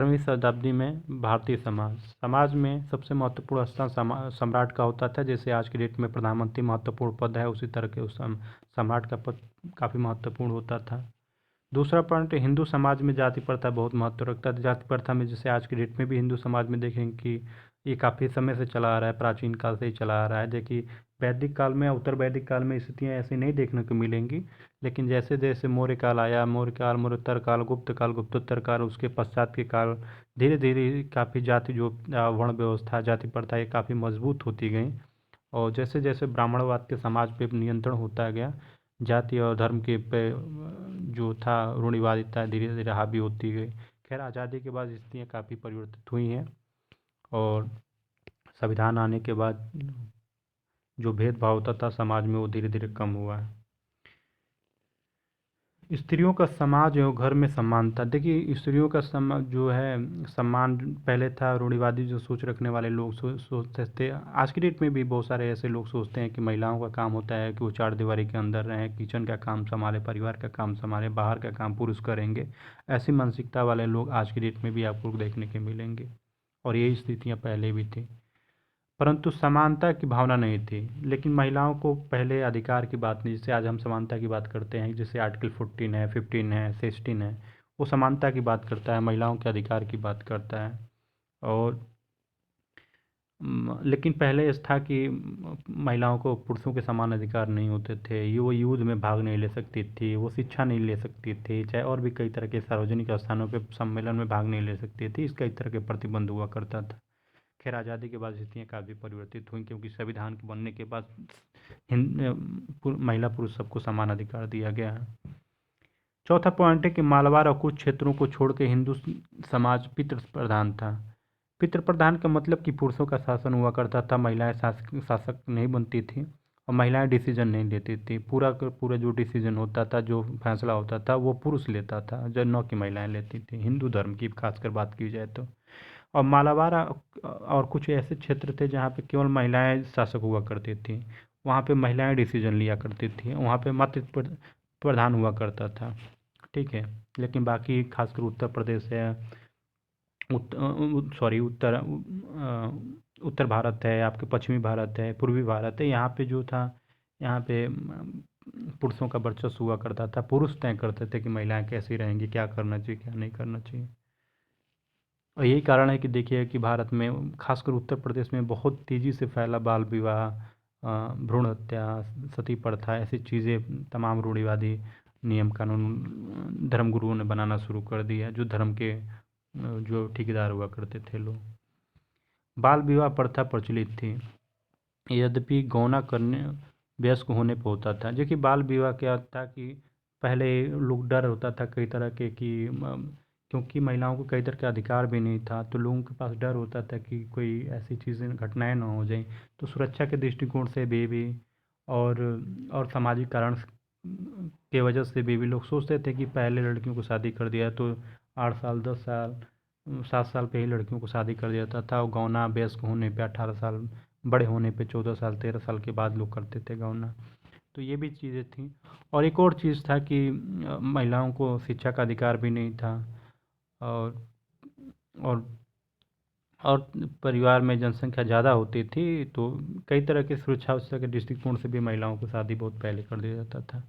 18वीं शताब्दी में भारतीय समाज में सबसे महत्वपूर्ण स्थान सम्राट का होता था। जैसे आज की डेट में प्रधानमंत्री महत्वपूर्ण पद है, उसी तरह के उस सम्राट का पद काफ़ी महत्वपूर्ण होता था। दूसरा पॉइंट, हिंदू समाज में जाति प्रथा बहुत महत्व रखता था। जाति प्रथा में जैसे आज की डेट में भी हिंदू समाज में देखेंगे कि ये काफ़ी समय से चला आ रहा है, प्राचीन काल से ही चला आ रहा है। देखिए वैदिक काल में, उत्तर वैदिक काल में स्थितियाँ ऐसी नहीं देखने को मिलेंगी, लेकिन जैसे जैसे मौर्य काल आया, मौर्य काल, मौर्योत्तर काल, गुप्तोत्तर काल, उसके पश्चात के काल, धीरे धीरे काफ़ी जाति जो वर्ण व्यवस्था, जाति प्रथा ये काफ़ी मजबूत होती गई। और जैसे जैसे ब्राह्मणवाद के समाज पे नियंत्रण होता गया, जाति और धर्म के पे जो था रूढ़िवादिता धीरे धीरे हावी होती गई। खैर आज़ादी के बाद स्थितियाँ काफ़ी परिवर्तित हुई हैं और संविधान आने के बाद जो भेदभाव होता था समाज में वो धीरे धीरे कम हुआ है। स्त्रियों का समाज और घर में समानता, देखिए स्त्रियों का जो है सम्मान पहले था। रूढ़िवादी जो सोच रखने वाले लोग सोचते थे, आज की डेट में भी बहुत सारे ऐसे लोग सोचते हैं कि महिलाओं का काम होता है कि वो चार दीवारी के अंदर रहें, किचन का काम संभाले, परिवार का काम संभाले, बाहर का काम पुरुष करेंगे। ऐसी मानसिकता वाले लोग आज की डेट में भी आपको देखने के मिलेंगे और यही स्थितियाँ पहले भी थी, परंतु समानता की भावना नहीं थी। लेकिन महिलाओं को पहले अधिकार की बात नहीं, जैसे आज हम समानता की बात करते हैं, जैसे आर्टिकल 14 है, 15 है, 16 है, वो समानता की बात करता है, महिलाओं के अधिकार की बात करता है। और लेकिन पहले इस था कि महिलाओं को पुरुषों के समान अधिकार नहीं होते थे, ये वो युद्ध में भाग नहीं ले सकती थी, वो शिक्षा नहीं ले सकती थी, चाहे और भी कई तरह के सार्वजनिक स्थानों पे सम्मेलन में भाग नहीं ले सकती थी, इस कई तरह के प्रतिबंध हुआ करता था। खैर आज़ादी के बाद स्थितियाँ काफ़ी परिवर्तित हुई, क्योंकि संविधान के बनने के बाद महिला पुरुष सबको समान अधिकार दिया गया है। चौथा पॉइंट है कि मालवाड़ और कुछ क्षेत्रों को छोड़ के हिंदू समाज पितृ प्रधान था। पितृ प्रधान का मतलब कि पुरुषों का शासन हुआ करता था, महिलाएं शासक नहीं बनती थी और महिलाएं डिसीजन नहीं लेती थी। पूरा जो डिसीजन होता था, जो फैसला होता था, वो पुरुष लेता था, जो न कि महिलाएं लेती थी, हिंदू धर्म की खासकर बात की जाए तो। और मालाबार और कुछ ऐसे क्षेत्र थे जहाँ पे केवल महिलाएं शासक हुआ करती थी, वहाँ पे महिलाएं डिसीजन लिया करती थी, वहाँ पे मातृ प्रधान हुआ करता था, ठीक है। लेकिन बाकी खासकर उत्तर प्रदेश है, उत्तर भारत है, आपके पश्चिमी भारत है, पूर्वी भारत है, यहाँ पे जो था, यहाँ पे पुरुषों का वर्चस्व हुआ करता था। पुरुष तय करते थे कि महिलाएं कैसी रहेंगी, क्या करना चाहिए, क्या नहीं करना चाहिए। और यही कारण है कि देखिए कि भारत में खासकर उत्तर प्रदेश में बहुत तेज़ी से फैला बाल विवाह, भ्रूण हत्या, सती प्रथा, ऐसी चीज़ें तमाम रूढ़िवादी नियम कानून धर्मगुरुओं ने बनाना शुरू कर दिया, जो धर्म के जो ठेकेदार हुआ करते थे लोग। बाल विवाह प्रथा प्रचलित थी, यद्यपि गौना करने वयस्क होने पर होता था। देखिए बाल विवाह क्या था कि पहले लोग डर होता था कई तरह के कि क्योंकि महिलाओं को कई तरह का अधिकार भी नहीं था, तो लोगों के पास डर होता था कि कोई ऐसी चीज़ें घटनाएं ना हो जाएं। तो सुरक्षा के दृष्टिकोण से बेबी और सामाजिक कारण के वजह से बेबी लोग सोचते थे कि पहले लड़कियों को शादी कर दिया तो 8 साल 10 साल 7 साल पे ही लड़कियों को शादी कर दिया जाता था, और गौना वयस्क होने पे 18 साल, बड़े होने पे 14 साल 13 साल के बाद लोग करते थे गौना। तो ये भी चीज़ें थी। और एक और चीज़ था कि महिलाओं को शिक्षा का अधिकार भी नहीं था, और और और परिवार में जनसंख्या ज़्यादा होती थी, तो कई तरह की सुरक्षा उरक्षा के दृष्टिकोण से भी महिलाओं को शादी बहुत पहले कर दिया जाता था।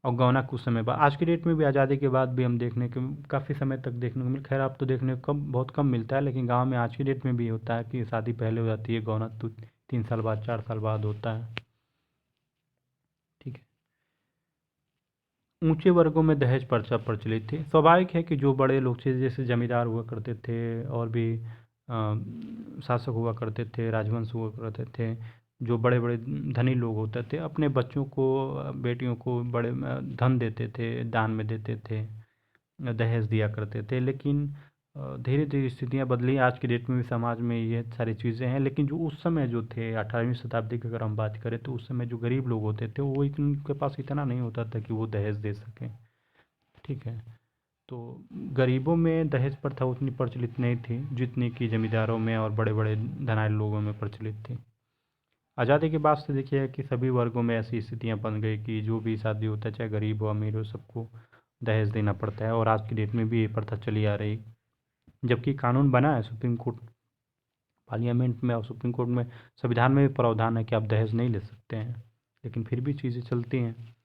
और गौना कुछ समय बाद, आज की डेट में भी आज़ादी के बाद भी हम देखने के काफ़ी समय तक देखने को खैर अब तो देखने को बहुत कम मिलता है, लेकिन गांव में आज की डेट में भी होता है कि शादी पहले हो जाती है, गौना तो 3 साल बाद 4 साल बाद होता है, ठीक है। ऊंचे वर्गों में दहेज प्रथा प्रचलित थी। स्वाभाविक है कि जो बड़े लोग थे, जैसे जमींदार हुआ करते थे और भी शासक हुआ करते थे, राजवंश हुआ करते थे, जो बड़े बड़े धनी लोग होते थे, अपने बच्चों को, बेटियों को बड़े धन देते थे, दान में देते थे, दहेज दिया करते थे। लेकिन धीरे धीरे स्थितियाँ बदली, आज की डेट में भी समाज में ये सारी चीज़ें हैं, लेकिन जो उस समय जो थे 18वीं शताब्दी की अगर हम बात करें, तो उस समय जो गरीब लोग होते थे वो उनके पास इतना नहीं होता था कि वो दहेज दे सकें, ठीक है। तो गरीबों में दहेज प्रथा उतनी प्रचलित नहीं थी जितनी कि जमींदारों में और बड़े बड़े धनाढ़ लोगों में प्रचलित थी। आज़ादी के बाद से देखिए कि सभी वर्गों में ऐसी स्थितियाँ बन गई कि जो भी शादी होता है, चाहे गरीब हो अमीर हो, सबको दहेज देना पड़ता है, और आज की डेट में भी ये प्रथा चली आ रही। जबकि कानून बना है सुप्रीम कोर्ट पार्लियामेंट में और सुप्रीम कोर्ट में संविधान में भी प्रावधान है कि आप दहेज नहीं ले सकते हैं, लेकिन फिर भी चीज़ें चलती हैं।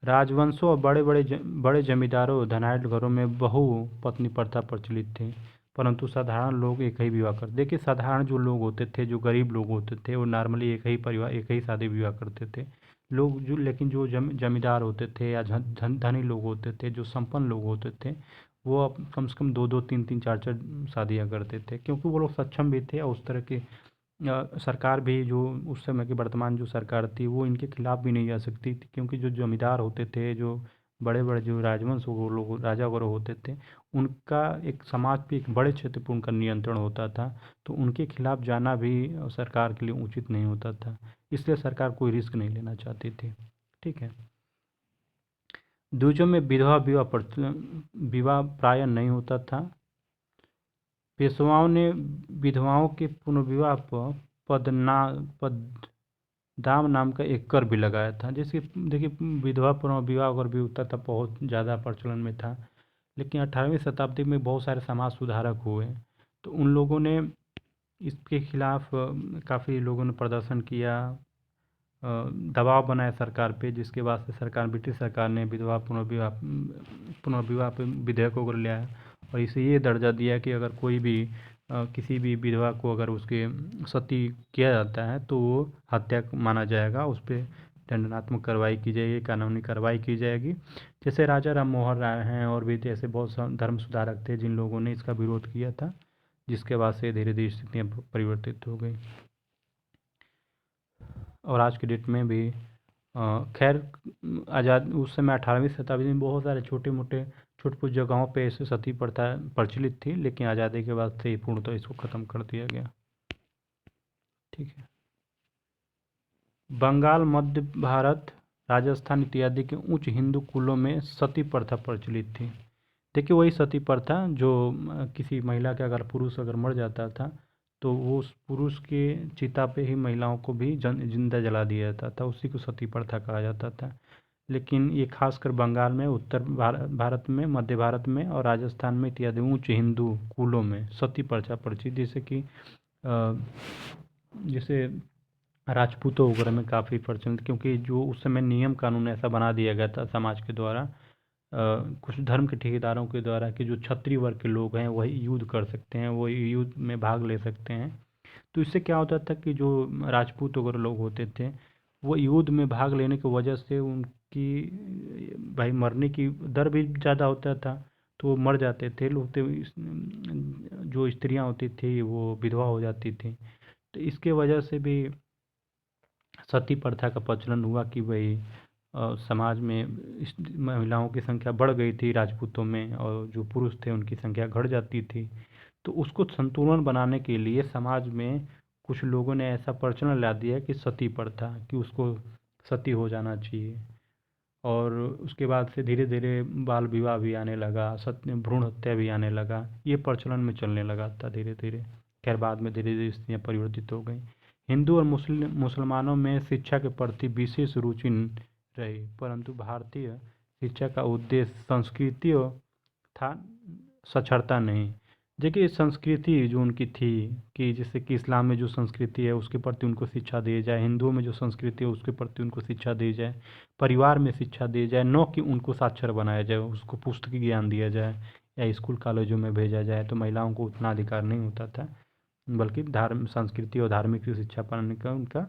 राजवंशों और बड़े जमींदारों धनाढ़ घरों में बहु पत्नी प्रथा प्रचलित थी, परंतु साधारण लोग एक ही विवाह करते। देखिए, साधारण जो लोग होते थे, जो गरीब लोग होते थे, वो नॉर्मली एक ही शादी विवाह करते थे लोग। जो लेकिन जो जमींदार होते थे या धनी लोग होते थे, जो संपन्न लोग होते थे, वो अब कम से कम 2-2, 3-3, 4-4 शादियाँ करते थे, क्योंकि वो लोग सक्षम भी थे और उस तरह की सरकार भी, जो उस समय की वर्तमान जो सरकार थी, वो इनके खिलाफ भी नहीं जा सकती थी, क्योंकि जो जमींदार होते थे, जो बड़े बड़े जो राजवंश वो लोग राजा वगैरह होते थे, उनका एक समाज पे एक बड़े क्षेत्र पर उनका नियंत्रण होता था, तो उनके खिलाफ जाना भी सरकार के लिए उचित नहीं होता था, इसलिए सरकार कोई रिस्क नहीं लेना चाहती थी। ठीक है। द्विजों में विवाह प्राय नहीं होता था। पेशवाओं ने विधवाओं के पुनर्विवाह पर पद्मनाभ नाम का एक कर भी लगाया था। जैसे देखिए, विधवा पुनर्विवाह अगर भी होता था, बहुत ज़्यादा प्रचलन में था, लेकिन 18वीं शताब्दी में बहुत सारे समाज सुधारक हुए, तो उन लोगों ने इसके खिलाफ काफ़ी लोगों ने प्रदर्शन किया, दबाव बनाया सरकार पे, जिसके बाद से ब्रिटिश सरकार ने विधवा पुनर्विवाह पे विधेयक वगैरह ले आया और इसे ये दर्जा दिया कि अगर कोई भी किसी भी विधवा को अगर उसके सती किया जाता है तो वो हत्या माना जाएगा, उस पर दंडात्मक कार्रवाई की जाएगी, कानूनी कार्रवाई की जाएगी। जैसे राजा राम मोहन राय हैं और भी जैसे बहुत धर्म सुधारक थे जिन लोगों ने इसका विरोध किया था, जिसके बाद से धीरे धीरे स्थितियाँ परिवर्तित हो गई। और आज की डेट में भी खैर आज़ाद उस समय 18वीं शताब्दी में बहुत सारे छोटे मोटे जगहों पे ऐसे सती प्रथा प्रचलित थी, लेकिन आज़ादी के बाद से पूर्णतः इसको ख़त्म कर दिया गया। ठीक है। बंगाल, मध्य भारत, राजस्थान इत्यादि के उच्च हिंदू कुलों में सती प्रथा प्रचलित थी। देखिए, वही सती प्रथा जो किसी महिला के अगर पुरुष अगर मर जाता था तो वो उस पुरुष के चिता पे ही महिलाओं को भी जिंदा जला दिया जाता था, उसी को सती प्रथा कहा जाता था। लेकिन ये खासकर बंगाल में, उत्तर भारत में, मध्य भारत में और राजस्थान में इत्यादि उच्च हिंदू कुलों में सती प्रथा प्रचलित, जैसे राजपूतों वगैरह में काफ़ी प्रचलित, क्योंकि जो उस समय नियम कानून ऐसा बना दिया गया था समाज के द्वारा, कुछ धर्म के ठेकेदारों के द्वारा, कि जो क्षत्रिय वर्ग के लोग हैं वही युद्ध कर सकते हैं, वही युद्ध में भाग ले सकते हैं। तो इससे क्या होता था कि जो राजपूत वगैरह लोग होते थे, वो युद्ध में भाग लेने की वजह से उनकी भाई मरने की दर भी ज़्यादा होता था, तो वो मर जाते थे लोग, तो जो स्त्रियां होती थी वो विधवा हो जाती थी। तो इसके वजह से भी सती प्रथा का प्रचलन हुआ कि भाई समाज में महिलाओं की संख्या बढ़ गई थी राजपूतों में, और जो पुरुष थे उनकी संख्या घट जाती थी। तो उसको संतुलन बनाने के लिए समाज में कुछ लोगों ने ऐसा प्रचलन ला दिया कि सती प्रथा, कि उसको सती हो जाना चाहिए। और उसके बाद से धीरे धीरे बाल विवाह भी आने लगा, सत्य भ्रूण हत्या भी आने लगा, ये प्रचलन में चलने लगा था धीरे धीरे। खैर बाद में धीरे धीरे स्थितियाँ परिवर्तित हो गई। हिंदू और मुसलमानों में शिक्षा के प्रति विशेष रुचि रही, परंतु भारतीय शिक्षा का उद्देश्य संस्कृति था, साक्षरता नहीं। देखिए, संस्कृति जो उनकी थी कि जैसे कि इस्लाम में जो संस्कृति है उसके प्रति उनको शिक्षा दी जाए, हिंदुओं में जो संस्कृति है उसके प्रति उनको शिक्षा दी जाए, परिवार में शिक्षा दी जाए, न कि उनको साक्षर बनाया जाए, उसको पुस्तकीय ज्ञान दिया जाए या स्कूल कॉलेजों में भेजा जाए। तो महिलाओं को उतना अधिकार नहीं होता था, बल्कि संस्कृति और धार्मिक की शिक्षा पाने का उनका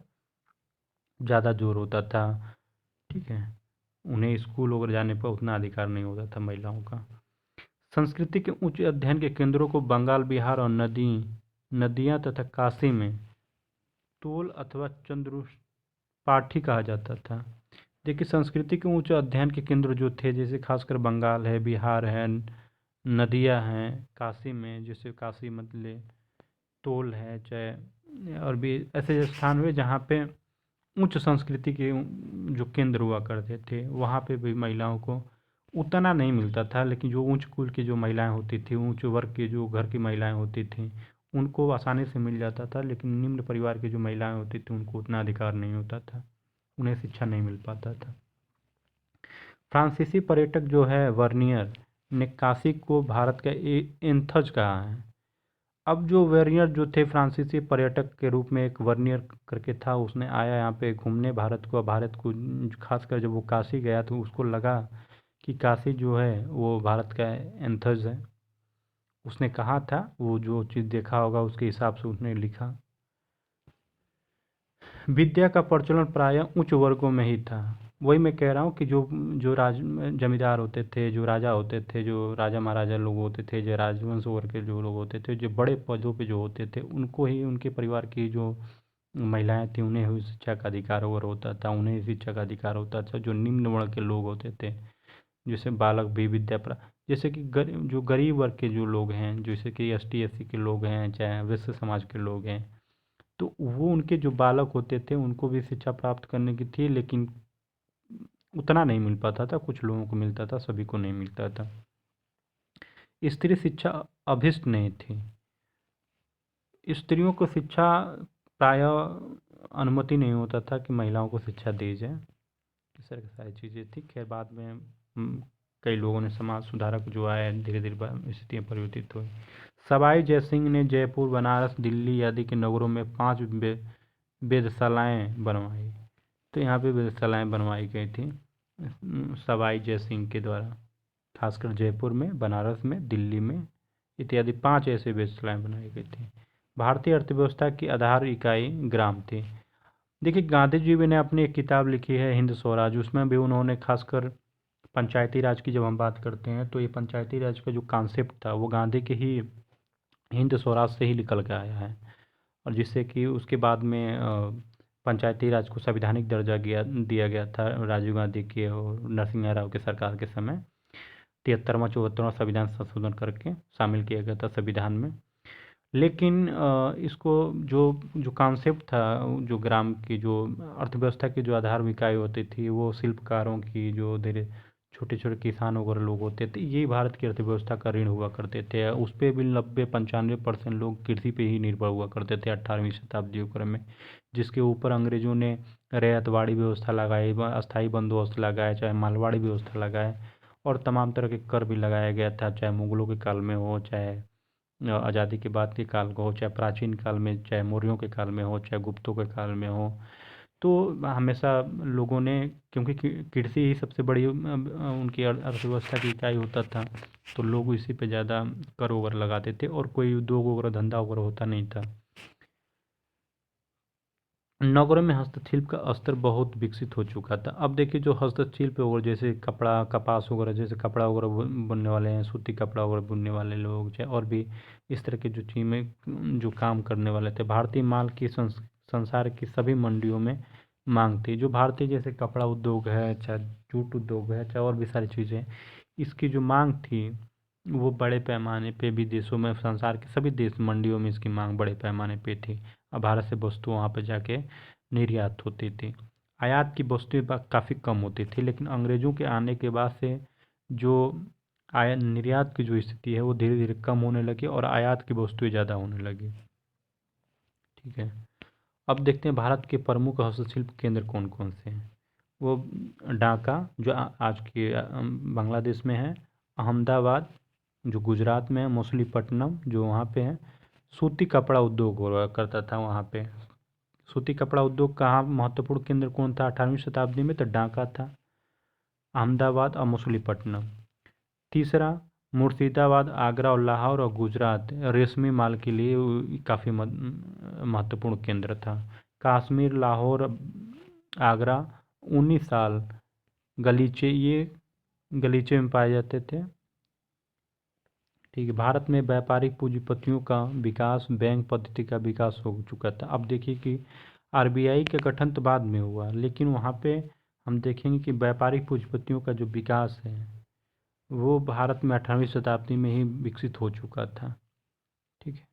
ज़्यादा जोर होता था। ठीक है। उन्हें स्कूल वगैरह जाने पर उतना अधिकार नहीं होता था महिलाओं का। संस्कृति के उच्च अध्ययन के केंद्रों को बंगाल, बिहार और नदियाँ तथा काशी में तोल अथवा चंद्रुपाठी कहा जाता था। देखिए, संस्कृति के उच्च अध्ययन के केंद्र जो थे, जैसे खासकर बंगाल है, बिहार है, नदियाँ हैं, काशी में जैसे काशी मतलब तोल है, चाहे और भी ऐसे स्थान हुए जहाँ पे उच्च संस्कृति के जो केंद्र हुआ करते थे, वहाँ पे भी महिलाओं को उतना नहीं मिलता था। लेकिन जो उच्च कुल की जो महिलाएं होती थी, उच्च वर्ग के जो घर की महिलाएं होती थी, उनको आसानी से मिल जाता था, लेकिन निम्न परिवार की जो महिलाएं होती थी उनको उतना अधिकार नहीं होता था, उन्हें शिक्षा नहीं मिल पाता था। फ्रांसीसी पर्यटक जो है वर्नियर ने काशी को भारत का एथेंस कहा है। अब जो वर्नियर जो थे फ्रांसीसी पर्यटक के रूप में एक वर्नियर करके था, उसने आया यहाँ पे घूमने भारत को खासकर जब वो काशी गया तो उसको लगा कि काशी जो है वो भारत का एथेंस है। उसने कहा था, वो जो चीज़ देखा होगा उसके हिसाब से उसने लिखा। विद्या का प्रचलन प्रायः उच्च वर्गों में ही था। वही मैं कह रहा हूँ कि जो जो राज जमींदार होते थे, जो राजा होते थे, जो राजा महाराजा लोग होते थे, जो राजवंश वर्ग के जो लोग होते थे, जो बड़े पदों पे जो होते थे, उनको ही उनके परिवार की जो महिलाएं थी उन्हें ही शिक्षा का अधिकार और होता था, उन्हें ही शिक्षा का अधिकार होता था। जो निम्न वर्ण के लोग होते थे, जैसे बालक भी जैसे कि जो गरीब वर्ग के जो लोग हैं, जैसे कि ST SC के लोग हैं, चाहे वैश्य समाज के लोग हैं, तो वो उनके जो बालक होते थे उनको भी शिक्षा प्राप्त करने की थी, लेकिन उतना नहीं मिल पाता था। कुछ लोगों को मिलता था, सभी को नहीं मिलता था। स्त्री शिक्षा अभिष्ट नहीं थी। स्त्रियों को शिक्षा प्रायः अनुमति नहीं होता था कि महिलाओं को शिक्षा दी जाए। इस तरह की सारी चीज़ें थी। खैर बाद में कई लोगों ने समाज सुधारक जो आए, धीरे धीरे स्थितियाँ परिवर्तित हुई। सवाई जयसिंह ने जयपुर, बनारस, दिल्ली आदि के नगरों में 5 वेधशालाएँ बनवाई। तो यहाँ पे वेधशालाएँ बनवाई गई थी सवाई जयसिंह के द्वारा, खासकर जयपुर में, बनारस में, दिल्ली में इत्यादि 5 ऐसे वेधशालाएँ बनाई गई थी। भारतीय अर्थव्यवस्था की आधार इकाई ग्राम थी। देखिए, गांधी जी ने अपनी एक किताब लिखी है हिंद स्वराज, उसमें भी उन्होंने खासकर पंचायती राज की जब हम बात करते हैं तो ये पंचायती राज का जो कॉन्सेप्ट था वो गांधी के ही हिंद स्वराज से ही निकल के आया है, और जिससे कि उसके बाद में पंचायती राज को संवैधानिक दर्जा दिया गया था राजीव गांधी के और नरसिम्हा राव के सरकार के समय। 73वां 74वां संविधान संशोधन करके शामिल किया गया था संविधान में। लेकिन इसको जो जो कॉन्सेप्ट था, जो ग्राम की जो अर्थव्यवस्था की जो आधार इकाई होती थी, वो शिल्पकारों की, जो धीरे छोटे छोटे किसान वगैरह लोग होते थे, यही भारत की अर्थव्यवस्था का ऋण हुआ करते थे। उस पर भी 90-95% लोग कृषि पे ही निर्भर हुआ करते थे 18वीं शताब्दी वगैरह में, जिसके ऊपर अंग्रेज़ों ने रैयतवाड़ी व्यवस्था लगाई, अस्थाई बंदोबस्त लगाए, चाहे मालवाड़ी व्यवस्था लगाए, और तमाम तरह के कर भी लगाया गया था, चाहे मुगलों के काल में हो, चाहे आज़ादी के बाद के काल का हो, चाहे प्राचीन काल में, चाहे मौर्यों के काल में हो, चाहे गुप्तों के काल में हो। तो हमेशा लोगों ने, क्योंकि कृषि ही सबसे बड़ी उनकी अर्थव्यवस्था की इकाई होता था, तो लोग इसी पे ज़्यादा कर वगैरह लगाते थे, और कोई उद्योग वगैरह धंधा वगैरह होता नहीं था। नगरों में हस्तशिल्प का स्तर बहुत विकसित हो चुका था। अब देखिए, जो हस्तशिल्प वगैरह जैसे कपड़ा, कपास वगैरह, जैसे कपड़ा वगैरह बुनने वाले हैं, सूती कपड़ा वगैरह बुनने वाले लोग, चाहे और भी इस तरह के जो चीज़ें जो काम करने वाले थे, भारतीय माल की संसार की सभी मंडियों में मांग थी। जो भारतीय जैसे कपड़ा उद्योग है, चाहे जूट उद्योग है, चाहे और भी सारी चीज़ें, इसकी जो मांग थी वो बड़े पैमाने पे विदेशों में, संसार के सभी देश मंडियों में इसकी मांग बड़े पैमाने पे थी। अब भारत से वस्तु वहाँ पे जाके निर्यात होती थी। आयात की वस्तुएं काफ़ी कम होती थी, लेकिन अंग्रेज़ों के आने के बाद से जो आयात निर्यात की जो स्थिति है वो धीरे धीरे कम होने लगी और आयात की वस्तुएं ज़्यादा होने लगी। ठीक है, अब देखते हैं भारत के प्रमुख हस्तशिल्प केंद्र कौन कौन से हैं। वो ढाका, जो आज के बांग्लादेश में है, अहमदाबाद जो गुजरात में है, मछलीपट्टनम जो वहाँ पे है। सूती कपड़ा उद्योग हुआ करता था वहाँ पे। सूती कपड़ा उद्योग कहाँ महत्वपूर्ण केंद्र कौन था 18वीं शताब्दी में? तो ढाका था, अहमदाबाद और मछलीपट्टनम। तीसरा, मुर्शिदाबाद, आगरा और लाहौर और गुजरात रेशमी माल के लिए काफ़ी महत्वपूर्ण केंद्र था। कश्मीर, लाहौर, आगरा ऊनी साल, गलीचे, ये गलीचे में पाए जाते थे। ठीक है, भारत में व्यापारिक पूंजीपतियों का विकास, बैंक पद्धति का विकास हो चुका था। अब देखिए कि RBI का गठन तो बाद में हुआ, लेकिन वहाँ पे हम देखेंगे कि व्यापारिक पूंजीपतियों का जो विकास है वो भारत में 18वीं शताब्दी में ही विकसित हो चुका था। ठीक है,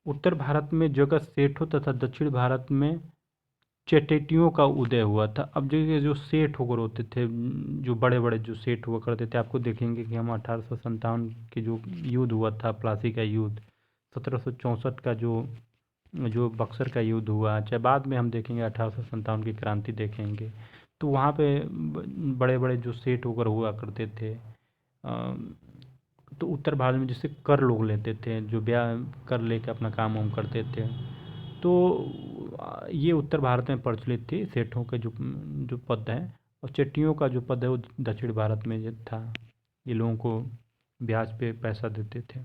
उत्तर भारत में जगत सेठों तथा दक्षिण भारत में चेटेटियों का उदय हुआ था। अब देखिए, जो सेठ वगैरह होते थे, जो बड़े बड़े जो सेठ हुआ करते थे, आपको देखेंगे कि हम 1857 के जो युद्ध हुआ था, प्लासी का युद्ध, 1764 का जो जो बक्सर का युद्ध हुआ, चाहे बाद में हम देखेंगे 1857 की क्रांति देखेंगे, तो वहाँ पे बड़े बड़े जो सेठ वगैरह हुआ करते थे, तो उत्तर भारत में जैसे कर लोग लेते थे, जो ब्याह कर लेके अपना काम वाम करते थे, तो ये उत्तर भारत में प्रचलित थी सेठों के जो जो पद है, और चेट्टियों का जो पद है वो दक्षिण भारत में जो था, ये लोगों को ब्याज पे पैसा देते थे।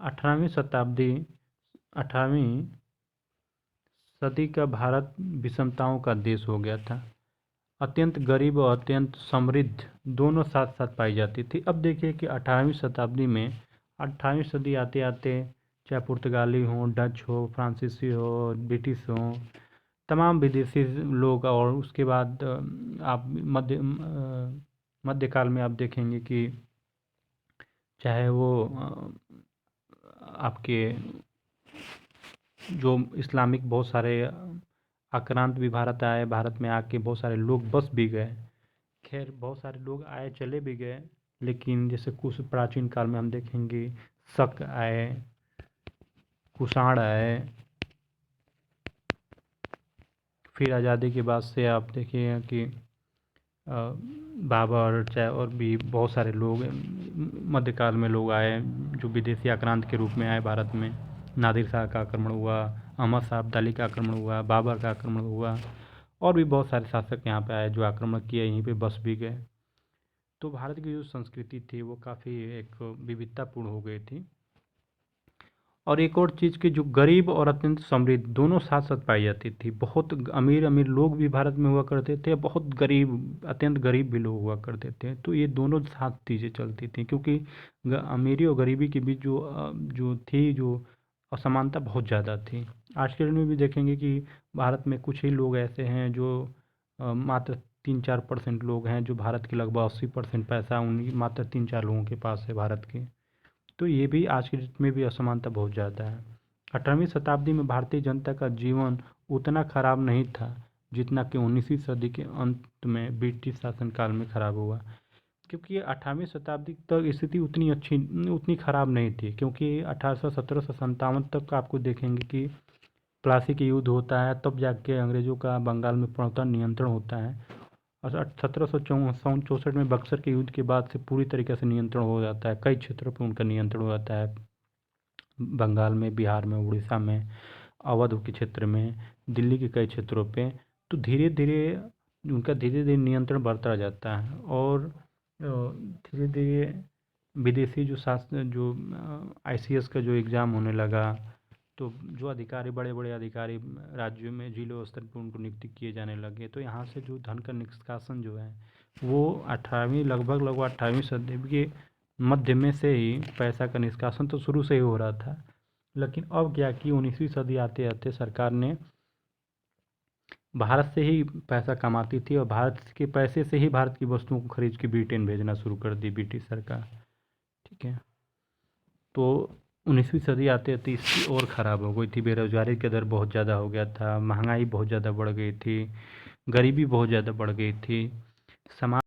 18वीं शताब्दी 18वीं सदी का भारत विषमताओं का देश हो गया था। अत्यंत गरीब और अत्यंत समृद्ध दोनों साथ साथ पाई जाती थी। अब देखिए कि 18वीं शताब्दी में, 18वीं सदी आते आते, चाहे पुर्तगाली हो, डच हो, फ्रांसीसी हो, ब्रिटिश हो, तमाम विदेशी लोग, और उसके बाद आप मध्यकाल में आप देखेंगे कि चाहे वो आपके जो इस्लामिक बहुत सारे आक्रांत भी भारत आए, भारत में आके बहुत सारे लोग बस भी गए। खैर बहुत सारे लोग आए चले भी गए, लेकिन जैसे कुछ प्राचीन काल में हम देखेंगे शक आए, कुषाण आए, फिर आज़ादी के बाद से आप देखिएगा कि बाबर, चाहे और भी बहुत सारे लोग मध्यकाल में लोग आए जो विदेशी आक्रांत के रूप में आए भारत में। नादिर शाह का आक्रमण हुआ, अहमद शाह अब्दाली का आक्रमण हुआ, बाबर का आक्रमण हुआ, और भी बहुत सारे शासक यहाँ पे आए जो आक्रमण किए, यहीं पे बस भी गए। तो भारत की जो संस्कृति थी वो काफ़ी एक विविधतापूर्ण हो गई थी। और एक और चीज़ कि जो गरीब और अत्यंत समृद्ध दोनों साथ साथ पाई जाती थी। बहुत अमीर अमीर लोग भी भारत में हुआ करते थे, बहुत गरीब अत्यंत गरीब भी लोग हुआ करते थे। तो ये दोनों साथ चीज़ें चलती थी, क्योंकि अमीरी और गरीबी के बीच जो असमानता बहुत ज़्यादा थी। आज के दिन में भी देखेंगे कि भारत में कुछ ही लोग ऐसे हैं जो मात्र 3-4% लोग हैं, जो भारत के लगभग 80% पैसा उन्हीं मात्र 3-4 लोगों के पास है भारत के। तो ये भी आज के डेट में भी असमानता बहुत ज़्यादा है। 18वीं शताब्दी में भारतीय जनता का जीवन उतना खराब नहीं था जितना कि 19वीं सदी के अंत में ब्रिटिश शासनकाल में खराब हुआ। क्योंकि 18वीं शताब्दी तक स्थिति उतनी खराब नहीं थी, क्योंकि 1817 से तक आपको देखेंगे कि प्लासी के युद्ध होता है, तब जाके अंग्रेज़ों का बंगाल में पूर्णतः नियंत्रण होता है। और 1764 में बक्सर के युद्ध के बाद से पूरी तरीके से नियंत्रण हो जाता है, कई क्षेत्रों पर उनका नियंत्रण हो जाता है, बंगाल में, बिहार में, उड़ीसा में, अवध के क्षेत्र में, दिल्ली के कई क्षेत्रों पे। तो धीरे धीरे उनका नियंत्रण बढ़ता जाता है, और धीरे धीरे विदेशी जो शासन जो ICS का जो एग्ज़ाम होने लगा, तो जो अधिकारी बड़े बड़े अधिकारी राज्यों में जिलों स्तर पर उनको नियुक्ति किए जाने लगे। तो यहाँ से जो धन का निष्कासन जो है वो 18वीं सदी के मध्य में से ही पैसा का निष्कासन तो शुरू से ही हो रहा था। लेकिन अब क्या कि 19वीं सदी आते आते सरकार ने भारत से ही पैसा कमाती थी, और भारत के पैसे से ही भारत की वस्तुओं को खरीद के ब्रिटेन भेजना शुरू कर दी ब्रिटिश सरकार। ठीक है, तो 19वीं सदी आते आते इसकी और ख़राब हो गई थी। बेरोज़गारी का दर बहुत ज़्यादा हो गया था, महंगाई बहुत ज़्यादा बढ़ गई थी, गरीबी बहुत ज़्यादा बढ़ गई थी, समाज